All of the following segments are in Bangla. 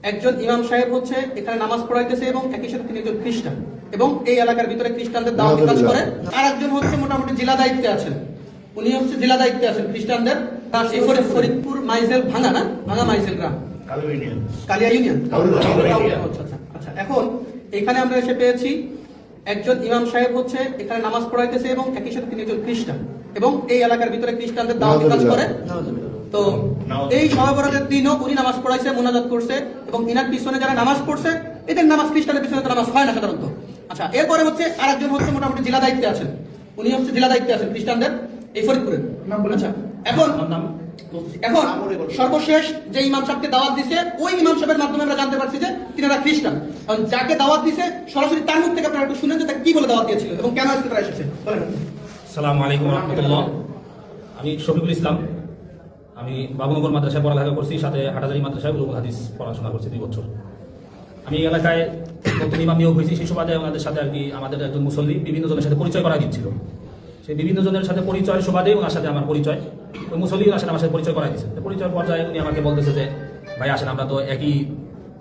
একজন ইমাম সাহেব হচ্ছে এখানে নামাজ পড়াইতেছে এবং একই সাথে তিনি একজন খ্রিস্টান এবং এই এলাকার ভিতরে খ্রিস্টানদের দাওয়াতি কাজ করে। আর একজন হচ্ছে মোটামুটি জেলা দায়িত্বে আছেন, উনি হচ্ছে জেলা দায়িত্বে আছেন খ্রিস্টানদের। তার সেই ফরিদপুর মাইজেল ভাঙা না ভাঙা মাইজেল গ্রাম কালিয়া ইউনিয়ন। আচ্ছা, এখন এখানে আমরা এসে পেয়েছি একজন ইমাম সাহেব হচ্ছে এখানে নামাজ পড়াইতেছে এবং একই সাথে তিনি একজন খ্রিস্টান এবং এই এলাকার ভিতরে খ্রিস্টানদের দাওয়াতি কাজ করে। তো এই শবে বরাতের দিনও উনি নামাজ পড়াইছে, মুনাজাত করছে এবং ইনার পিছনে যারা নামাজ পড়ছে এদের নামাজ খ্রিস্টানের পিছনে তো নামাজ হয় না সাধারণত। আচ্ছা, এরপরে হচ্ছে আরেকজন হচ্ছে মোটামুটি জেলা দায়িত্বে আছেন, উনি হচ্ছে জেলা দায়িত্বে আছেন খ্রিস্টানদের এই ফরিদপুরের। আচ্ছা, এখন সর্বশেষ যে ইমাম সাহেবকে দাওয়াত দিছে ওই ইমাম সাহেবের মাধ্যমে আমরা জানতে পারছি যে তিনারা খ্রিস্টান। কারণ যাকে দাওয়াত দিছে সরাসরি তার মুখ থেকে আপনারা একটু শুনেন যে তাকে কি বলে দাওয়াত দিয়েছিল এবং কেন আজকে তারা এসেছে। আসসালামু আলাইকুম ওয়া রাহমাতুল্লাহ। আমি শফিকুল ইসলাম, আমি বাবুনগর মাদ্রাসায় পড়ালেখা করছি, সাথে হাটাজারি মাদ্রাসায় উলুমুল হাদিস পড়াশোনা করছি 2 বছর। আমি এই এলাকায় নতুন ইমাম নিয়োগ হয়েছি, সেই সুবাদে ওনাদের সাথে আর কি আমাদের একজন মুসল্লি বিভিন্ন জনের সাথে পরিচয় করা দিচ্ছিল। সেই বিভিন্ন জনের সাথে পরিচয় সুবাদে ওনার সাথে আমার পরিচয়, ওই মুসল্লি ওনার সাথে আমার সাথে পরিচয় করা দিচ্ছে। পরিচয় পর্যায়ে উনি আমাকে বলতেছে যে ভাই আসেন, আমরা তো একই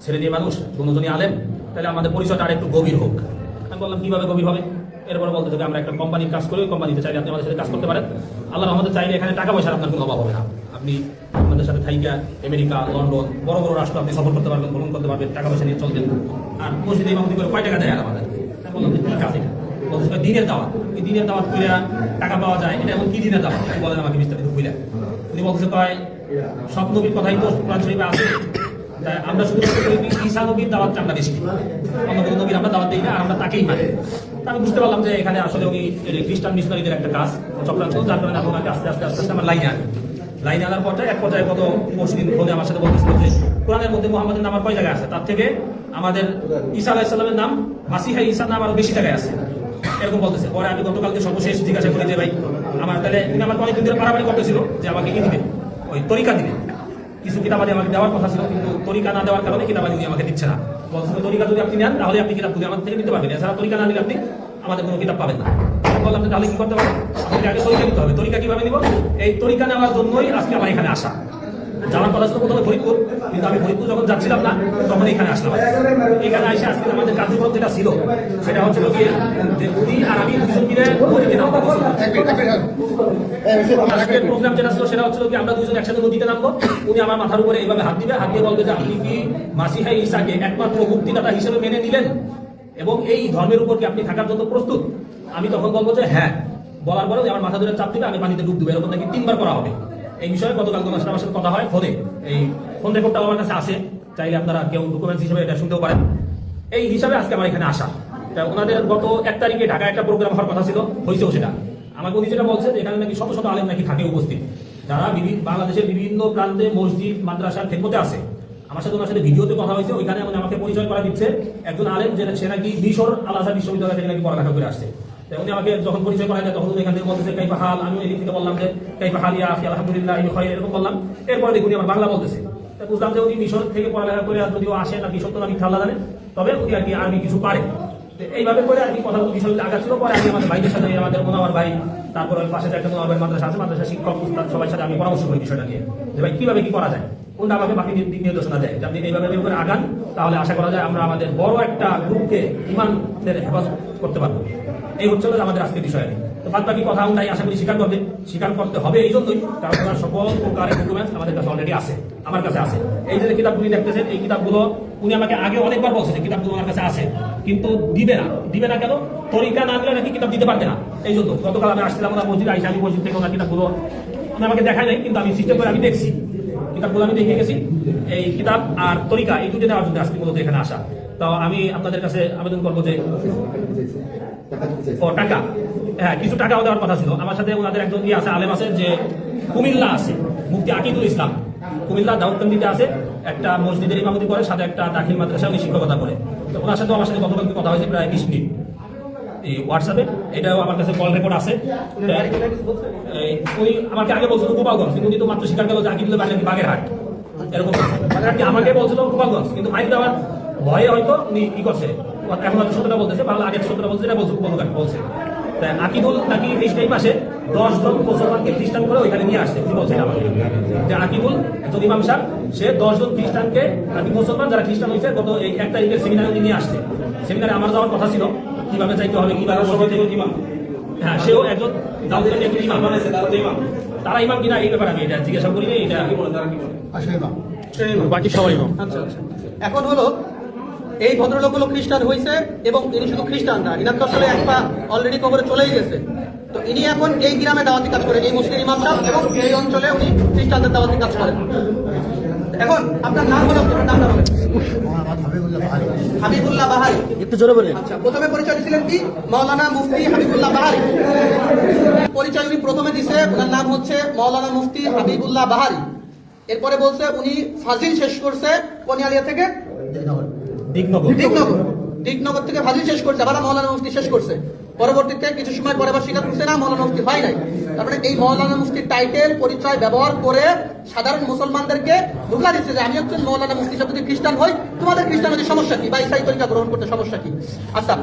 শ্রেণীর মানুষ, দুজনই আলেম, তাহলে আমাদের পরিচয়টা আর একটু গভীর হোক। আমি বললাম কিভাবে গভীর হবে? এরপর বলতে থাকি আমরা একটা কোম্পানির কাজ করি, ওই কোম্পানিতে চাইলে আপনি আমাদের সাথে কাজ করতে পারেন। আল্লাহর রহমতে চাইলে এখানে টাকা পয়সার আপনার কোনো অভাব হবে না। আপনি আমাদের সাথে থাইকা আমেরিকা, লন্ডন, বড় বড় রাষ্ট্র আপনি সফর করতে পারবেন, ভ্রমণ করতে পারবেন, টাকা পয়সা নিয়ে চলবেন। আর মসজিদে ইমামতি করে কয় টাকা দেয় আর আমাদের? বললাম যে ঠিক আছে, বলতে দিনের দাওয়াত, এই দিনের দাওয়াত করে টাকা পাওয়া যায়, এটা এখন কি দিনের দাওয়াত বলেন আমাকে বিস্তারিত বুঝলেন। উনি বলতেছে কয় সব নবীর কথাই তো কোরআন শরীফে আছে, আমরা শুধু ঈসা নবীর দাওয়াতটা আমরা বেশি, অন্য কোনো নবীর আমরা দাওয়াত দিই না, আমরা তাকেই মানি। আমি বুঝতে পারলাম যে এখানে আসলে উনি খ্রিস্টান মিশনারিদের একটা কাজ চক্রান্ত, যার কারণে আমি ওনাকে আস্তে আস্তে আমার লাইনে আনার পর্যায়ে এক পর্যায়ে গত পরশুদিন ফোনে আমার সাথে বলতেছিল যে কোরআনের মধ্যে মুহাম্মাদের নাম আর কয় জায়গায় আছে, তার থেকে আমাদের ঈসা আলাইহিস সালামের নাম মাসিহা ঈসার নাম আরো বেশি জায়গায় আছে, এরকম বলতেছে। পরে আমি গতকালকে সর্বশেষ জিজ্ঞাসা করি যে ভাই আমার তাহলে উনি আমার অনেকদিন ধরে পারাপারি করতেছিল যে আমাকে কি দিবে, ওই তরিকা দিবে। কিছু কিতাবাদি আমাকে দেওয়ার কথা ছিল, কিন্তু তরিকা না দেওয়ার কারণে কিতাবাদি উনি আমাকে দিচ্ছে না। বলছিল তরিকা যদি আপনি নেন তাহলে আপনি কিতাবগুলি আমার থেকে নিতে পারবেন, এছাড়া তরিকা না নিলে আপনি আমাদের কোনো কিতাব পাবেন না। বললাম যে তাহলে কি করতে পারবেন? আমাকে আগে তরিকা নিতে হবে। তরিকা কিভাবে নিব? এই তরিকা নেওয়ার জন্যই আজকে আমার এখানে আসা। যাওয়ার কথা ছিল প্রথমে ফরিদপুর, কিন্তু আমি ফরিদপুর যখন যাচ্ছিলাম না তখন এখানে আসলাম। এখানে এসে আজকে আমাদের কার্যক্রম যেটা ছিল সেটা হচ্ছে যে উনি আর আমি দুজন মিলে আজকের প্রোগ্রাম যেটা ছিল সেটা হচ্ছিল কি আমরা দুজন একসাথে নদীতে নামবো। উনি আমার মাথার উপরে এইভাবে হাত দিবে, হাত দিয়ে বলবে যে আপনি কি মাসিহা ঈসাকে একমাত্র মুক্তিদাতা হিসেবে মেনে নিলেন এবং এই ধর্মের উপর কি আপনি থাকার জন্য প্রস্তুত? আমি তখন বলবো যে হ্যাঁ। বলার পরে আমার মাথা ধরে চাপ দিবে, আমি পানিতে ডুব দেবো, এরকম নাকি 3 বার করা হবে। এই বিষয়ে গতকাল আমার সাথে কথা হয় ফোনে, এই ফোন রেকর্ডটা আমার কাছে আছে, চাইলে আপনারা কেউ ডকুমেন্টস হিসেবে এটা শুনতেও পারেন। এই হিসাবে আজকে আমার এখানে আসা। ওনাদের গত 1 তারিখে ঢাকায় একটা প্রোগ্রাম হওয়ার কথা ছিল, হয়েছেও সেটা। আমাকে উনি যেটা বলছে যে এখানে নাকি শত শত আলেম নাকি থাকে উপস্থিত, যারা বাংলাদেশের বিভিন্ন প্রান্তে মসজিদ মাদ্রাসার খেদমতে আছে। আমার সাথে ওনার সাথে ভিডিওতে কথা হয়েছে, ওইখানে আমাকে পরিচয় করা দিচ্ছে একজন আলেম যে সে নাকি মিশর আল আজহার বিশ্ববিদ্যালয় থেকে নাকি পড়ালেখা করে আসছে। উনি আমাকে যখন পরিচয় করা যায় তখন এখান থেকে বলতেছে কাইফা হাল, আমি এদিক থেকে বললাম যে কাইফা হাল ইয়া আখি আলহামদুলিল্লাহ এরকম বললাম। এরপরে দেখুন আমার বাংলা বলতেছে, বুঝলাম যে উনি মিশর থেকে পড়ালেখা করে যদিও আসে নাকি সত্য নাকি আল্লাহ জানে, তবে উনি আর কি আরবি কিছু পারে। এইভাবে করে আর কি কথা বিষয়গুলো আগাচ্ছিল। পরে আমি আমাদের ভাইদের সাথে, আমাদের মোনাওয়ার ভাই, তারপর ওই পাশে একটা মোনাওয়ার ভাই মাদ্রাসা আছে, মাদ্রাসা শিক্ষক উস্তাদ সবার সাথে আমি পরামর্শ করি বিষয়টা নিয়ে যে ভাই কিভাবে কি করা যায়, কোনটা আমাকে বাকি দিক নির্দেশনা দেয় যে আপনি এইভাবে করে আগান, তাহলে আশা করা যায় আমরা আমাদের বড় একটা গ্রুপকে ইমানের হেফাজত করতে পারবো। এই হচ্ছে আমাদের আজকের বিষয়। তো বাদ বাকি কথা নাই, আশা করি স্বীকার করতে হবে এই জন্যই কারণ ওনার সকল প্রকারের ডকুমেন্টস আমাদের কাছে অলরেডি আছে, আমার কাছে আছে। এই যে কিতাবগুলি দেখতেছেন, এই কিতাবগুলো উনি আমাকে আগে অনেকবার বলছে যে কিতাবগুলো আমার কাছে আছে, কিন্তু দিবে না কেন? তরিকা না দিলে নাকি কিতাব দিতে পারবে না। এই জন্য গতকাল আমি আসছিলাম ওনার মসজিদ, আইসা আমি মসজিদ থেকে ওনার কিতাবগুলো উনি আমাকে দেখায় নাই, কিন্তু আমি সিস্টেম করে আমি দেখছি কিতাবগুলো, আমি দেখে গেছি। এই কিতাব আর তরিকা এই দুটো দেওয়ার জন্য আজকে মূলত এখানে আসা। তো আমি আপনাদের কাছে আবেদন করবো যে টাকা, হ্যাঁ কিছু টাকাও দেওয়ার কথা ছিল। আমার সাথে ওনাদের একজন আছে আলেম আছে যে কুমিল্লা আছে, মুফতি আকিদুল ইসলাম, কুমিল্লা দাউদকান্দিতে আছে, একটা মসজিদের ইমামতি করে, সাথে একটা দাখিল মাদ্রাসা উনি শিক্ষকতা করে। তো ওনার সাথে আমার সাথে গতকালকে কথা হয়েছে প্রায় 20 মিনিট এই হোয়াটসঅ্যাপে, এটাও আমার কাছে কল রেকর্ড আছে। ওই আমাকে আগে বলছিল গোপালগঞ্জ, কিন্তু উনি তো মাত্র স্বীকার গেল যে আকিদুল্লাহ বাড়ি বাগেরহাট, এরকম বাগেরহাট আমাকে বলছিল গোপালগঞ্জ, কিন্তু মাইক দেওয়ার ভয়ে হয়তো উনি ই করছে, এখন হয়তো সত্যটা বলতেছে, ভালো আগের সত্যটা বলছে, এটা বলছে তাই আকিদুল নাকি এই মাসে 10 জন মুসলমানকে খ্রিস্টান করে ওইখানে নিয়ে আসছে কি বলছেন আমাকে যে আকিবুল একজন ইমাম সাহেব সে 10 জন খ্রিস্টানকে নাকি মুসলমান যারা খ্রিস্টান হয়েছে গত এই 1 তারিখের সেমিনারে নিয়ে আসছে। সেমিনারে আমার যাওয়ার কথা ছিল, কিভাবে যাইতে হবে, কিভাবে ইমাম, হ্যাঁ সেও একজন দাউদের একজন ইমাম বানাইছে, তারা ইমাম কিনা এই ব্যাপারে আমি এটা জিজ্ঞাসা করিনি, এটা কি বলেন তারা কি বলেন? বাকি সবাই ইমাম। আচ্ছা আচ্ছা, এখন হলো এই ভদ্রলোকগুলো খ্রিস্টান হয়েছে এবং ইনি শুধু খ্রিস্টান না, ইনার তো আসলে এক পা অলরেডি কবরে চলেই গেছে। তো ইনি এখন এই গ্রামে দাওয়াতি কাজ করেন, এই মুসলিম ইমাম সাহেব, এবং এই অঞ্চলে উনি খ্রিস্টানদের দাওয়াতি কাজ করেন। এখন আপনার নাম হলো, আপনার নামটা বলেন। হাবিবুল্লাহ বাহারি। একটু জোরে বলেন। আচ্ছা, প্রথমে পরিচয় দিয়েছিলেন কি? মাওলানা মুফতি হাবিবুল্লাহ বাহারি। পরিচয় উনি প্রথমে দিছে, ওনার নাম হচ্ছে মাওলানা মুফতি হাবিবুল্লাহ বাহারি। এরপরে বলছে উনি ফাজিল শেষ করছে কোনিয়ালিয়া থেকে দিকনগর থেকে ফাজিল শেষ করছে, আবার মাওলানা মুফতি শেষ করছে। পরবর্তীতে কিছু সময় পরে আবার স্বীকার করছে না মাওলানা মুফতি হয় নাই। তারপরে এই মাওলানা মুফতির টাইটেল পরিচয় ব্যবহার করে সাধারণ মুসলমানদেরকে ধোঁকা দিচ্ছে যে আমি একজন মাওলানা মুফতি হিসেবে যদি খ্রিস্টান হই, তোমাদের খ্রিস্টানের সমস্যা কি বা ইসাই তরিকা গ্রহণ করতে সমস্যা কি? আচ্ছা,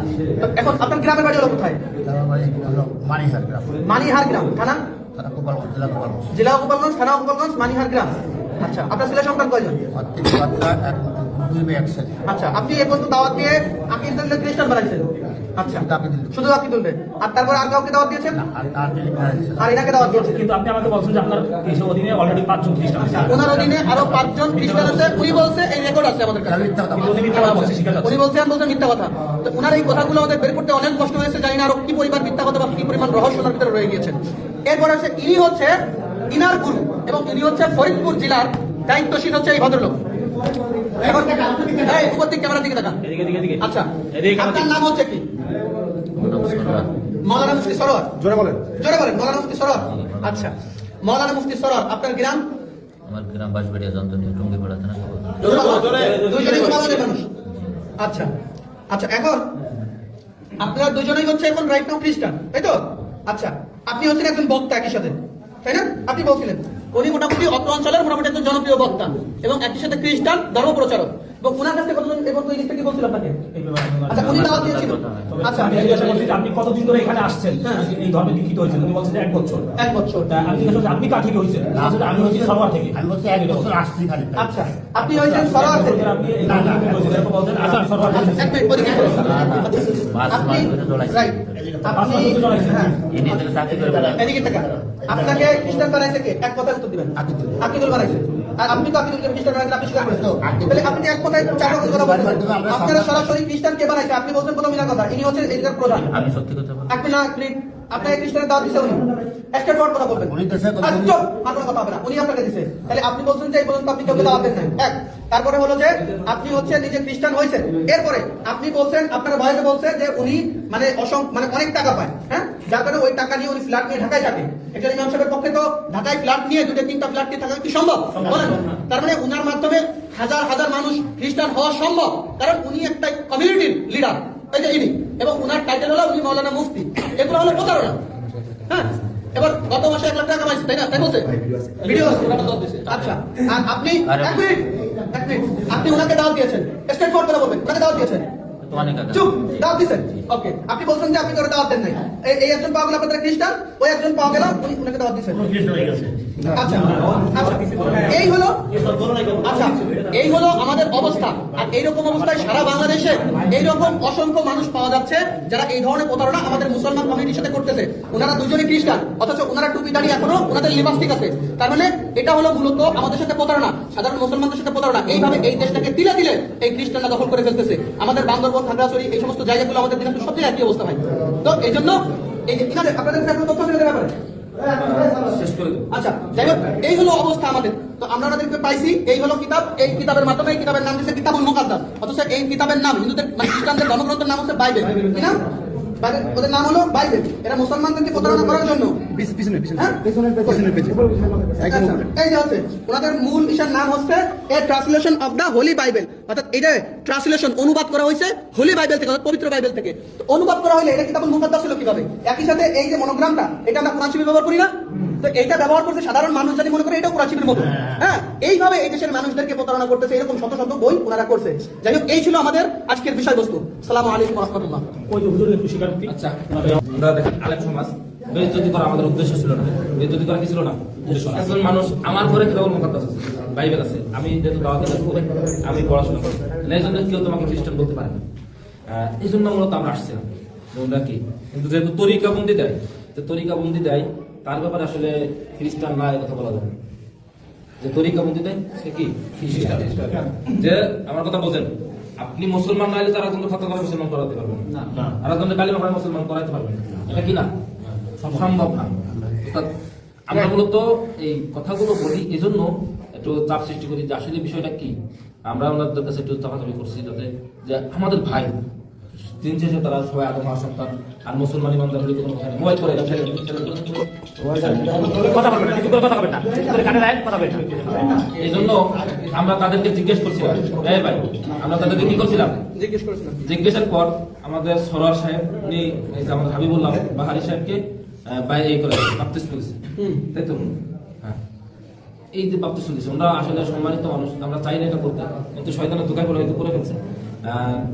এখন আপনার গ্রামের বাড়ি হলো কোথায়? মানিহার গ্রাম, থানা জেলা গোপালগঞ্জ, থানা গোপালগঞ্জ, মানিহার গ্রাম। আচ্ছা, আপনার ছেলে সন্তান কয়জন? আচ্ছা, আপনি এখন তো দাওয়াত দিয়ে আকিদুল্লাহ খ্রিস্টান বানাইছেন। আচ্ছা, শুধু আকিদুল্লাহ, আর তারপর আর কাউকে দাওয়াত দিয়েছেন? আর এনাকে দাওয়াত দিয়েছেন। কিন্তু আপনি আমাকে বলছেন যে আপনার এই অধীনে অলরেডি 5 জন খ্রিস্টান আছে। ওনার অধীনে আরো 5 জন খ্রিস্টান আছে, উনি বলছে এই রেকর্ড আছে আমাদের কাছে। উনি বলছেন মিথ্যা কথা। তো ওনার এই কথাগুলো আমাদের বের করতে অনেক কষ্ট হয়েছে, জানি না আরো কি পরিমাণ মিথ্যা কথা বা কি পরিমাণ রহস্য ওনার ভিতরে রয়ে গিয়েছেন। এরপর আছে ইনি হচ্ছে ইনার গুরু এবং ইনি হচ্ছে ফরিদপুর জেলার দায়িত্বশীল হচ্ছে এই ভদ্রলোক। এখন এই উপর দিক ক্যামেরার দিকে তাকান। আচ্ছা, আপনার নাম হচ্ছে কি? মাওলানা মুফতি সরোয়ার। জোরে বলেন, জোরে বলেন। মাওলানা মুফতি সরোয়ার। আচ্ছা, মাওলানা মুফতি সরোয়ার, আপনার গ্রাম? আমার গ্রাম বাঁশবাড়িয়া যন্ত্রণী টুঙ্গিপাড়া থানা। দুইজনই গোপালগঞ্জের মানুষ। আচ্ছা আচ্ছা, এখন আপনারা দুজনেই হচ্ছে এখন রাইট নাও খ্রিস্টান, তাই তো? আচ্ছা, আপনি হচ্ছেন একজন বক্তা একই সাথে, তাই না? আপনি বলছিলেন উনি মোটামুটি অত্র অঞ্চলের মোটামুটি একজন জনপ্রিয় বক্তা এবং একই সাথে খ্রিস্টান ধর্ম প্রচারক। এবং ওনার কাছে কতজন এবং তো এই কি বলছিল আপনাকে? আচ্ছা, উনি দাওয়াত দিয়েছিল। আচ্ছা, আমি জিজ্ঞাসা করছি যে আপনি কতদিন ধরে এখানে আসছেন, এই ধর্মে দীক্ষিত হয়েছেন? উনি বলছেন যে 1 বছর। 1 বছর। তা আমি জিজ্ঞাসা করছি আপনি কার থেকে হয়েছেন? আমি হচ্ছি সরোয়ার থেকে। আমি বলছি 1 বছর আসছি খালি। আচ্ছা, আপনি হয়েছেন সরোয়ার থেকে। আপনি এই ধর্মে বলছেন আচ্ছা সরোয়ার থেকে। এক মিনিট ওদিকে আপনি রাইট, আপনি হ্যাঁ ইনি থেকে চাকরি করে বেড়ান। এদিকে তাকান। আপনাকে খ্রিস্টান বানাইছে কে? এক কথায় উত্তর দিবেন। আকিদুল বানাইছে। আর আপনি তো আকিদুলকে খ্রিস্টান বানাইছেন, আপনি স্বীকার করেছেন। তাহলে আপনি এক কথায় 4 রকম কথা বলছেন। আপনারা সরাসরি খ্রিস্টান কে বানাইছে আপনি বলছেন প্রথম মিনা কথা। ইনি হচ্ছেন এদিকের প্রধান। আমি সত্যি কথা বলি। আপনি না প্লিজ, আপনাকে খ্রিস্টানের দাওয়াত দিছে উনি। স্টেট ফরওয়ার্ড কথা বলবেন। উনি দেশে কথা চুপ, আর কোনো কথা হবে না। উনি আপনাকে দিছে। তাহলে আপনি বলছেন যে এই পর্যন্ত আপনি কাউকে দাওয়াত দেন নাই। এক, তারপরে হলো যে আপনি হচ্ছে নিজে খ্রিস্টান হয়েছেন। এরপরে আপনি বলছেন আপনার ভাইকে বলছে যে উনি মানে মানে অনেক টাকা পায়, হ্যাঁ, যার কারণে ওই টাকা নিয়ে উনি ফ্ল্যাট নিয়ে ঢাকায় থাকে। একজন ইমাম সাহেবের পক্ষে তো ঢাকায় ফ্ল্যাট নিয়ে 2-3টা ফ্ল্যাট নিয়ে থাকা কি সম্ভব? বলেন। তার মানে উনার মাধ্যমে হাজার হাজার মানুষ খ্রিস্টান হওয়া সম্ভব, কারণ উনি একটা কমিউনিটির লিডার, এই যে ইনি, এবং উনার টাইটেল হলো উনি মাওলানা মুফতি। এগুলো হলো প্রতারণা। হ্যাঁ, এবার গত মাসে 1 লাখ টাকা কামাইছে, তাই না? তাই বলছে ভিডিও আছে, ওটা দাও দিয়েছে। আচ্ছা, আর আপনি এক মিনিট আপনি ওনাকে দাওয়াত দিয়েছেন, স্টেট ফরওয়ার্ড করে বলবেন, ওনাকে দাওয়াত দিয়েছেন। চুপ, দাওয়াত দিয়েছেন। ওকে, আপনি বলছেন যে আপনি করে দাওয়াত দেন নাই। এই একজন পাওয়া গেল আপনাদের খ্রিস্টান, ওই একজন পাওয়া গেল উনি ওনাকে দাওয়াত দিয়েছেন। আচ্ছা আচ্ছা, এই হলো আচ্ছা এই হলো আমাদের অবস্থা। আর এইরকম অবস্থায় সারা বাংলাদেশে এইরকম অসংখ্য মানুষ পাওয়া যাচ্ছে যারা এই ধরনের প্রতারণা আমাদের মুসলমান কমিউনিটির সাথে করতেছে। ওনারা দুজনই খ্রিস্টান, অথচ ওনারা টুপি দাঁড়িয়ে এখনো ওনাদের লিপস্টিক আছে। তার মানে এটা হলো মূলত আমাদের সাথে প্রতারণা, সাধারণ মুসলমানদের সাথে প্রতারণা। এইভাবে এই দেশটাকে তিলে তিলে এই খ্রিস্টানরা দখল করে ফেলতেছে। আমাদের বান্দরবন, খাগড়াছড়ি, এই সমস্ত জায়গাগুলো আমাদের দিনাজপুর সব জায়গায় একই অবস্থা ভাই। তো এই জন্য এই যে আপনাদের কাছে তথ্য ছিল ব্যাপারে। আচ্ছা, যাই হোক, এই হলো অবস্থা আমাদের। তো আমরা ওনাদেরকে পাইছি, এই হলো কিতাব। এই কিতাবের মাধ্যমে এই কিতাবের নাম দিচ্ছে কিতাবুল মুকাদ্দাস, অথচ এই কিতাবের নাম হিন্দুদের মানে খ্রিস্টানদের ধর্মগ্রন্থের নাম হচ্ছে বাইবেল। কি নাম? ওদের নাম হলো বাইবেল। এরা মুসলমানদেরকে প্রতারণা করার জন্য এই যে হচ্ছে ওনাদের মূল বিষয়ের নাম হচ্ছে এ translation of the Holi Bible. অর্থাৎ এটা ট্রান্সলেশন অনুবাদ করা হয়েছে হোলি বাইবেল থেকে, অর্থাৎ পবিত্র বাইবেল থেকে। তো অনুবাদ করা হলে এটা কিতাবুল মুকাদ্দাস ছিল কিভাবে? একই সাথে এই যে মনোগ্রামটা, এটা আমরা কোরআন শরীফে ব্যবহার করি না? তো এটা ব্যবহার করতে সাধারণ মানুষ যদি মনে করে এটা কোরআন শরীফের মতো, হ্যাঁ, এইভাবে এই দেশের মানুষদেরকে প্রতারণা করতেছে, এরকম শত শত বই ওনারা করছে। যাই হোক, এই ছিল আমাদের আজকের বিষয়বস্তু। আসসালামু আলাইকুম ওয়া রাহমাতুল্লাহ। ওই যে হুজুরের একটু স্বীকারোক্তি। আচ্ছা, আমরা দেখেন আলেম সমাজ বেইজ্জতি করা আমাদের উদ্দেশ্য ছিল না। বেইজ্জতি করা কি ছিল না? উদ্দেশ্য না। একজন মানুষ আমার ঘরে কিতাবুল মুকাদ্দাস আছে, বাইবেল আছে, আমি যেহেতু দাওয়াতের কাজ করি, আমি পড়াশোনা করি, এই জন্য কেউ তোমাকে খ্রিস্টান বলতে পারে না। এই জন্য মূলত আমরা আসছিলাম যে ওরা কি, কিন্তু যেহেতু তরিকাবন্দি দেয়, যে তরিকাবন্দি দেয় তার ব্যাপারে আসলে খ্রিস্টান না এই কথা বলা যায় না। যে তরিকাবন্দি দেয় সে কি খ্রিস্টান। যে আমার কথা বোঝেন, আপনি মুসলমান না হলে তারা কিন্তু ফতোয়া করে মুসলমান করাতে পারবেন না, আর কিন্তু কালিমা পড়ে মুসলমান করাতে পারবেন না, এটা কি না? সম্ভব না। অর্থাৎ আমরা মূলত এই কথাগুলো বলি এই জন্য একটু চাপ সৃষ্টি করি যে আসলে বিষয়টা কি। আমরা ওনাদের কাছে একটু চাপাচাপি করছি যাতে যে আমাদের ভাই দিন শেষে তারা সবাই আদম হওয়ার সন্তান, আর মুসলমান ইমানদার হলে কোনো কথা নেই। মোবাইল করে কথা বলবেন না, কিছু করে কথা বলবেন না, করে কানে রাখেন, কথা বলবেন না। এই জন্য আমরা তাদেরকে জিজ্ঞেস করছিলাম, এই ভাই, আমরা তাদেরকে কি করছিলাম জিজ্ঞেস করেছিলাম। জিজ্ঞাসার পর আমাদের সরোয়ার সাহেব উনি এই যে আমাদের হাবিবুল্লাহ বাহারি সাহেবকে বাইরে এই করে বাপ্তিস্ম করেছে, তাই তো? হ্যাঁ, এই যে বাপ্তিস্ম দিয়েছে, আমরা আসলে সম্মানিত মানুষ, আমরা চাই না এটা করতে, কিন্তু শয়তানের ধোঁকায় পড়ে হয়তো করে ফেলছে।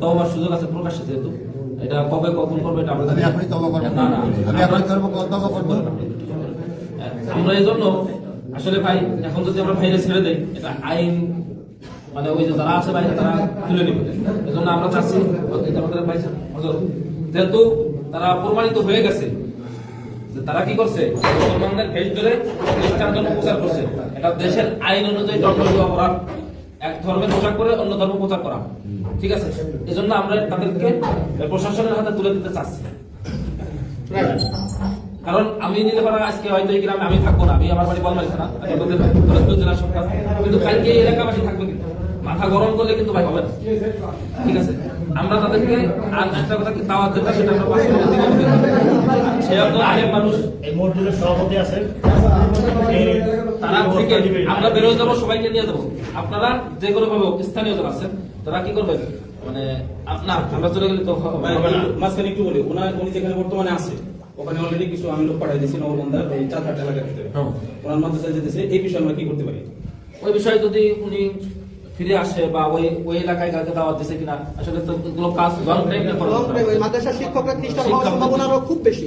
তওবার সুযোগ আছে প্রকাশ্যে, যেহেতু এটা কবে কখন করবে এটা আমরা জানি না। না, না, আমরা এই জন্য আসলে ভাই এখন যদি আমরা ভাইরে ছেড়ে দেই, এটা আইন মানে ওই যে যারা আছে বাইরে তারা তুলে নেবে। এই জন্য আমরা চাচ্ছি আমাদের ভাই হুজুর, যেহেতু তারা প্রমাণিত হয়ে গেছে যে তারা কি করছে, মুসলমানদের ভেষ ধরে খ্রিস্টান ধর্ম প্রচার করছে, এটা দেশের আইন অনুযায়ী দণ্ডনীয় অপরাধ, এক ধর্মের পোশাক করে অন্য ধর্ম প্রচার করা, ঠিক আছে? এই জন্য আমরা তাদেরকে প্রশাসনের হাতে তুলে দিতে চাচ্ছি। কারণ আমি নিলে পারা আজকে হয়তো এই গ্রামে আমি থাকবো না, আমি আমার বাড়ি বলমারি থানা, জেলা সরকার, কিন্তু কালকে এই এলাকাবাসী থাকবে, কিন্তু মাথা গরম করলে কিন্তু ভাই হবে না, ঠিক আছে? আমরা তাদেরকে আর একটা কথা কি দাওয়াত যেটা সেটা আমরা পাশ করে দিব। সে আপনার আরেক মানুষ এই মসজিদের সভাপতি আছেন, তারা থেকে আমরা বেরোয় যাবো, সবাইকে নিয়ে যাবো। আপনারা যে কোনো ভাবে স্থানীয় যারা আছেন তারা কি করবেন, মানে না আমরা চলে গেলে তো হবে না। মাঝখানে একটু বলি, উনি যেখানে বর্তমানে আছে ওখানে অলরেডি কিছু আমি লোক পাঠাই দিয়েছি নববন্ধার ওই চারঘাট এলাকার ভিতরে, ওনার মাদ্রাসায় যেতেছে। এই বিষয়ে আমরা কি করতে পারি? ওই বিষয়ে যদি উনি ফিরে আসে বা ওই এলাকায় কাউকে দাওয়াত দিছে কিনা, আসলে তো এগুলো কাজ লং টাইম না করা লং টাইম ওই মাদ্রাসার শিক্ষকরা খ্রিস্টান হওয়ার সম্ভাবনা আরো খুব বেশি।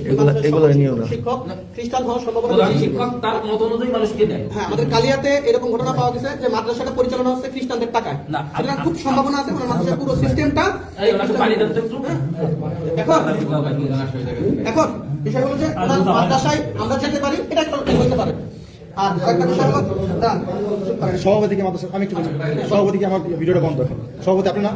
শিক্ষক খ্রিস্টান হওয়ার সম্ভাবনা প্রধান বেশি। শিক্ষক তার মত অনুযায়ী মানুষকে দেয়। হ্যাঁ, আমাদের কালিয়াতে এরকম ঘটনা পাওয়া গেছে যে মাদ্রাসাটা পরিচালনা হচ্ছে খ্রিস্টানদের টাকায়। না, সুতরাং খুব সম্ভাবনা আছে ওনার মাদ্রাসার পুরো সিস্টেমটা। এই ওনাকে পানি দেন তো একটু। এখন বিষয় হলো যে ওনার মাদ্রাসায় আমরা যেতে পারি, এটা একটা হতে পারে। আর একটা বিষয় হলো সভাপতিকে মাদ্রাসা আমি একটু বলছি, সভাপতিকে আমার ভিডিওটা বন্ধ এখন। সভাপতি আপনি না